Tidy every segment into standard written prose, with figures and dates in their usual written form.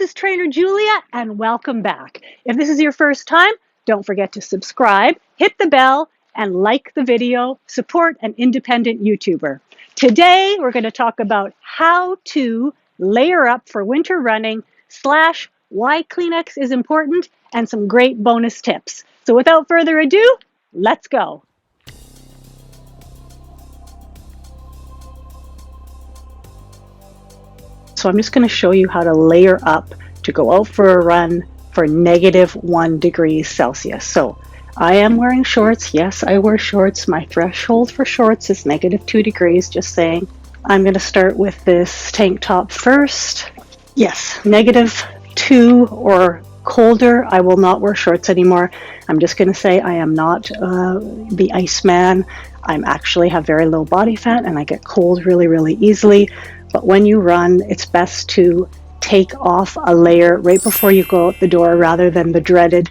is Trainer Julia, and welcome back. If this is your first time, don't forget to subscribe, hit the bell, and like the video. Support an independent YouTuber. Today, we're going to talk about how to layer up for winter running / why Kleenex is important and some great bonus tips. So without further ado, let's go. So I'm just going to show you how to layer up to go out for a run for -1 degrees Celsius. So I am wearing shorts. Yes, I wear shorts. My threshold for shorts is -2 degrees, just saying. I'm going to start with this tank top first. Yes, -2 or colder. I will not wear shorts anymore. I'm just going to say I am not the Iceman. I'm actually have very low body fat and I get cold really, really easily. But when you run, it's best to take off a layer right before you go out the door rather than the dreaded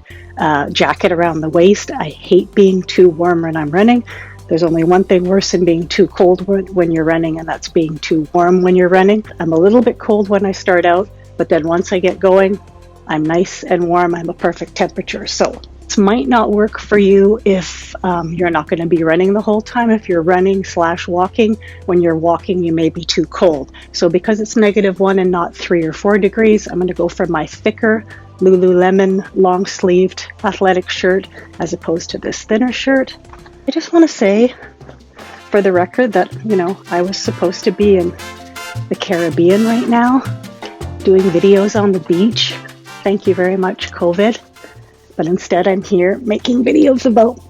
jacket around the waist. I hate being too warm when I'm running. There's only one thing worse than being too cold when you're running, and that's being too warm when you're running. I'm a little bit cold when I start out, but then once I get going, I'm nice and warm. I'm a perfect temperature. So this might not work for you if you're not going to be running the whole time. If you're running / walking, when you're walking, you may be too cold. So because it's -1 and not 3 or 4 degrees, I'm going to go for my thicker Lululemon long-sleeved athletic shirt as opposed to this thinner shirt. I just want to say, for the record, that, I was supposed to be in the Caribbean right now doing videos on the beach. Thank you very much, COVID. But instead I'm here making videos about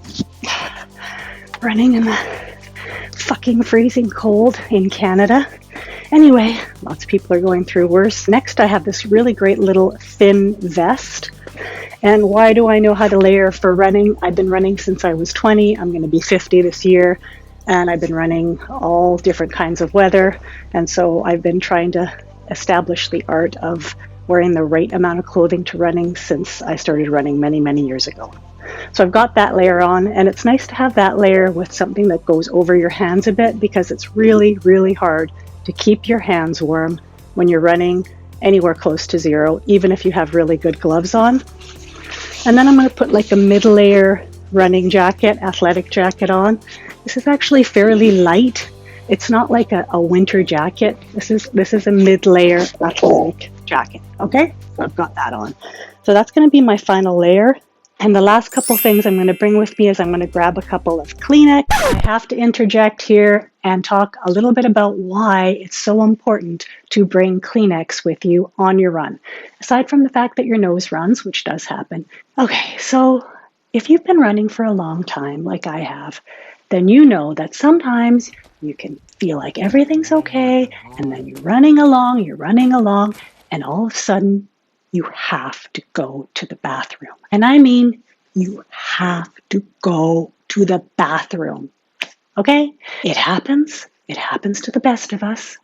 running in the fucking freezing cold in Canada. Anyway, lots of people are going through worse. Next, I have this really great little thin vest. And why do I know how to layer for running? I've been running since I was 20. I'm going to be 50 this year. And I've been running all different kinds of weather. And so I've been trying to establish the art of wearing the right amount of clothing to running since I started running many, many years ago. So I've got that layer on, and it's nice to have that layer with something that goes over your hands a bit, because it's really, really hard to keep your hands warm when you're running anywhere close to zero, even if you have really good gloves on. And then I'm going to put like a mid-layer running jacket, athletic jacket on. This is actually fairly light. It's not like a winter jacket. This is a mid-layer athletic jacket. Okay, so I've got that on. So that's going to be my final layer. And the last couple things I'm going to bring with me is I'm going to grab a couple of Kleenex. I have to interject here and talk a little bit about why it's so important to bring Kleenex with you on your run. Aside from the fact that your nose runs, which does happen. Okay, so if you've been running for a long time, like I have, then you know that sometimes you can feel like everything's okay, and then you're running along, and all of a sudden you have to go to the bathroom. And I mean, you have to go to the bathroom. Okay? It happens. It happens to the best of us.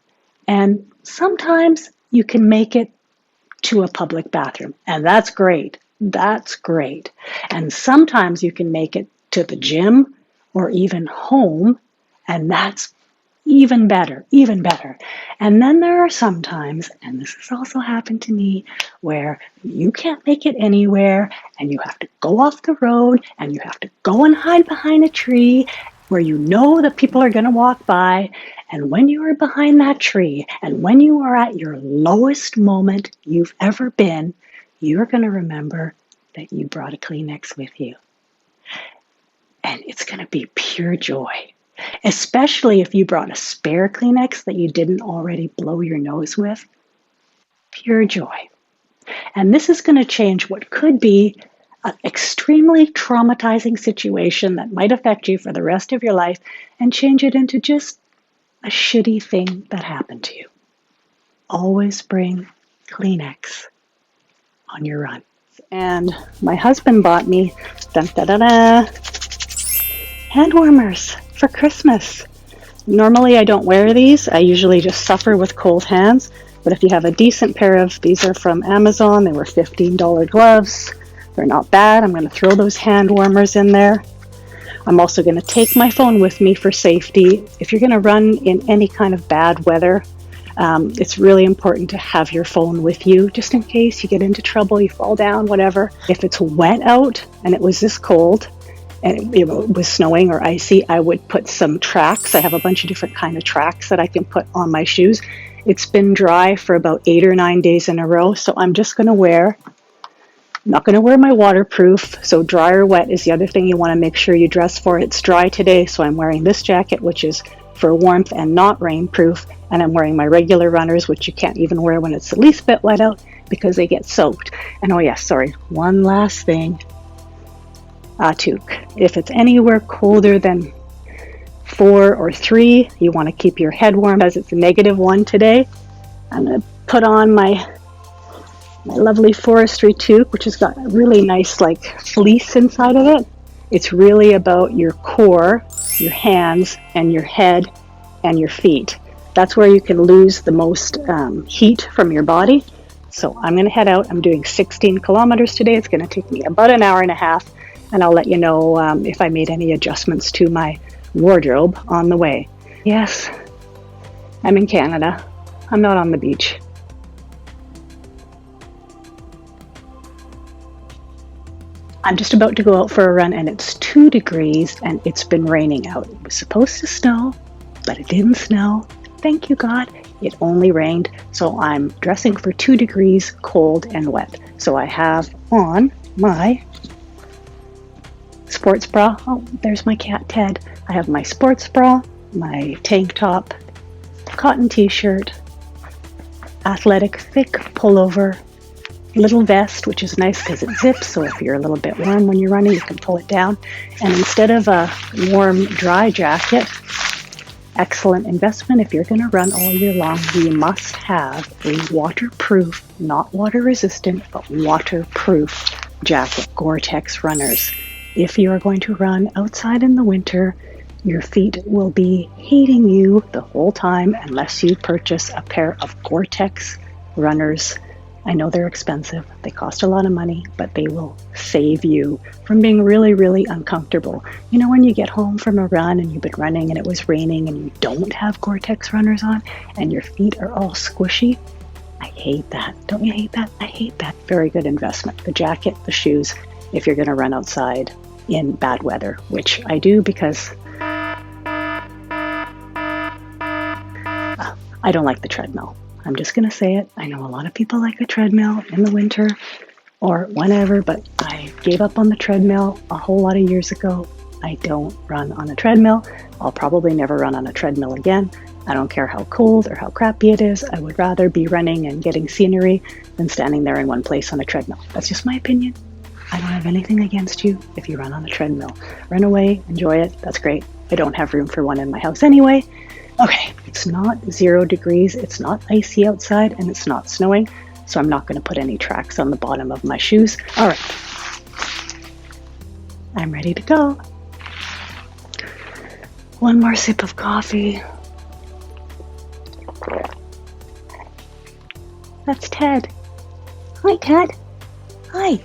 And sometimes you can make it to a public bathroom, and that's great. That's great. And sometimes you can make it to the gym or even home, and that's even better, even better. And then there are some times, and this has also happened to me, where you can't make it anywhere, and you have to go off the road, and you have to go and hide behind a tree where you know that people are going to walk by. And when you are behind that tree, and when you are at your lowest moment you've ever been, you're going to remember that you brought a Kleenex with you. And it's going to be pure joy, especially if you brought a spare Kleenex that you didn't already blow your nose with. Pure joy. And this is going to change what could be an extremely traumatizing situation that might affect you for the rest of your life and change it into just a shitty thing that happened to you. Always bring Kleenex on your run. And my husband bought me hand warmers for Christmas. Normally I don't wear these. I usually just suffer with cold hands. But if you have a decent pair of, these are from Amazon. They were $15 gloves. They're not bad. I'm going to throw those hand warmers in there. I'm also going to take my phone with me for safety. If you're going to run in any kind of bad weather, It's really important to have your phone with you just in case you get into trouble, you fall down, whatever. If it's wet out and it was this cold and it was snowing or icy, I would put some tracks. I have a bunch of different kind of tracks that I can put on my shoes. It's been dry for about 8 or 9 days in a row, so I'm just going to wear, not going to wear my waterproof. So dry or wet is the other thing you want to make sure you dress for. It's dry today, so I'm wearing this jacket, which is for warmth and not rainproof, and I'm wearing my regular runners, which you can't even wear when it's the least bit wet out because they get soaked. And oh yes, sorry, one last thing, a toque. If it's anywhere colder than 4 or 3, you want to keep your head warm. As it's a -1 today, I'm going to put on my lovely forestry toque, which has got a really nice like fleece inside of it. It's really about your core, your hands, and your head and your feet. That's where you can lose the most heat from your body. So I'm going to head out. I'm doing 16 kilometers today. It's going to take me about an hour and a half, and I'll let you know if I made any adjustments to my wardrobe on the way. Yes, I'm in Canada. I'm not on the beach. I'm just about to go out for a run and it's 2 degrees and it's been raining out. It was supposed to snow, but it didn't snow. Thank you, God. It only rained. So I'm dressing for 2 degrees, cold and wet. So I have on my sports bra. Oh, there's my cat Ted. I have my sports bra, my tank top, cotton t-shirt, athletic thick pullover, little vest, which is nice because it zips, so if you're a little bit warm when you're running, you can pull it down. And instead of a warm, dry jacket, excellent investment if you're going to run all year long, you must have a waterproof, not water resistant, but waterproof jacket. Gore-Tex runners. If you are going to run outside in the winter, your feet will be hating you the whole time unless you purchase a pair of Gore-Tex runners. I know they're expensive, they cost a lot of money, but they will save you from being really, really uncomfortable. You know, when you get home from a run and you've been running and it was raining and you don't have Gore-Tex runners on and your feet are all squishy? I hate that. Don't you hate that? I hate that. Very good investment. The jacket, the shoes, if you're going to run outside in bad weather, which I do because I don't like the treadmill. I'm just going to say it. I know a lot of people like the treadmill in the winter or whenever, but I gave up on the treadmill a whole lot of years ago. I don't run on a treadmill. I'll probably never run on a treadmill again. I don't care how cold or how crappy it is. I would rather be running and getting scenery than standing there in one place on a treadmill. That's just my opinion. I don't have anything against you if you run on a treadmill. Run away, enjoy it. That's great. I don't have room for one in my house anyway. Okay, it's not 0 degrees, it's not icy outside, and it's not snowing, so I'm not going to put any tracks on the bottom of my shoes. All right, I'm ready to go. One more sip of coffee. That's Ted. Hi, Ted. Hi.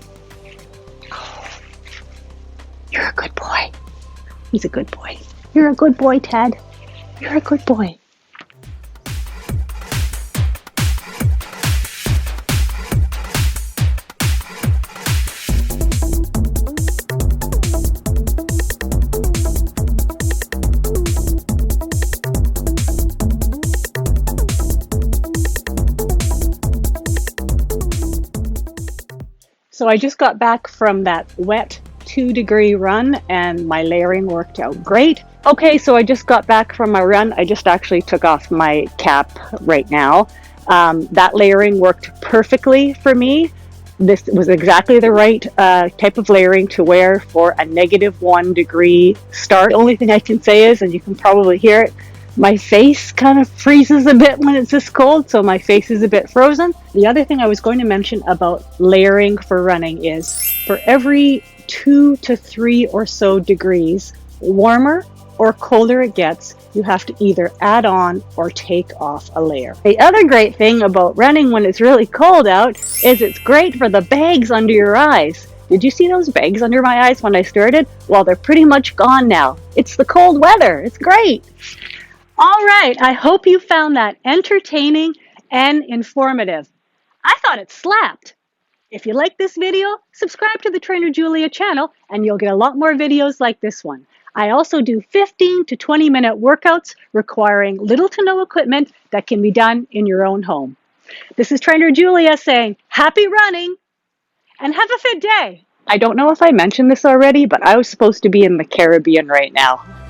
You're a good boy. He's a good boy. You're a good boy, Ted. You're a good boy. So I just got back from that wet 2-degree run and my layering worked out great. Okay, so I just got back from my run. I just actually took off my cap right now. That layering worked perfectly for me. This was exactly the right type of layering to wear for a -1 degree start. The only thing I can say is, and you can probably hear it, my face kind of freezes a bit when it's this cold, so my face is a bit frozen. The other thing I was going to mention about layering for running is for every 2 to 3 or so degrees warmer or colder it gets, you have to either add on or take off a layer. The other great thing about running when it's really cold out is it's great for the bags under your eyes. Did you see those bags under my eyes when I started? Well, they're pretty much gone now. It's the cold weather. It's great. All right, I hope you found that entertaining and informative. I thought it slapped. If you like this video, subscribe to the Trainer Julia channel and you'll get a lot more videos like this one. I also do 15 to 20-minute workouts requiring little to no equipment that can be done in your own home. This is Trainer Julia saying happy running and have a fit day. I don't know if I mentioned this already, but I was supposed to be in the Caribbean right now.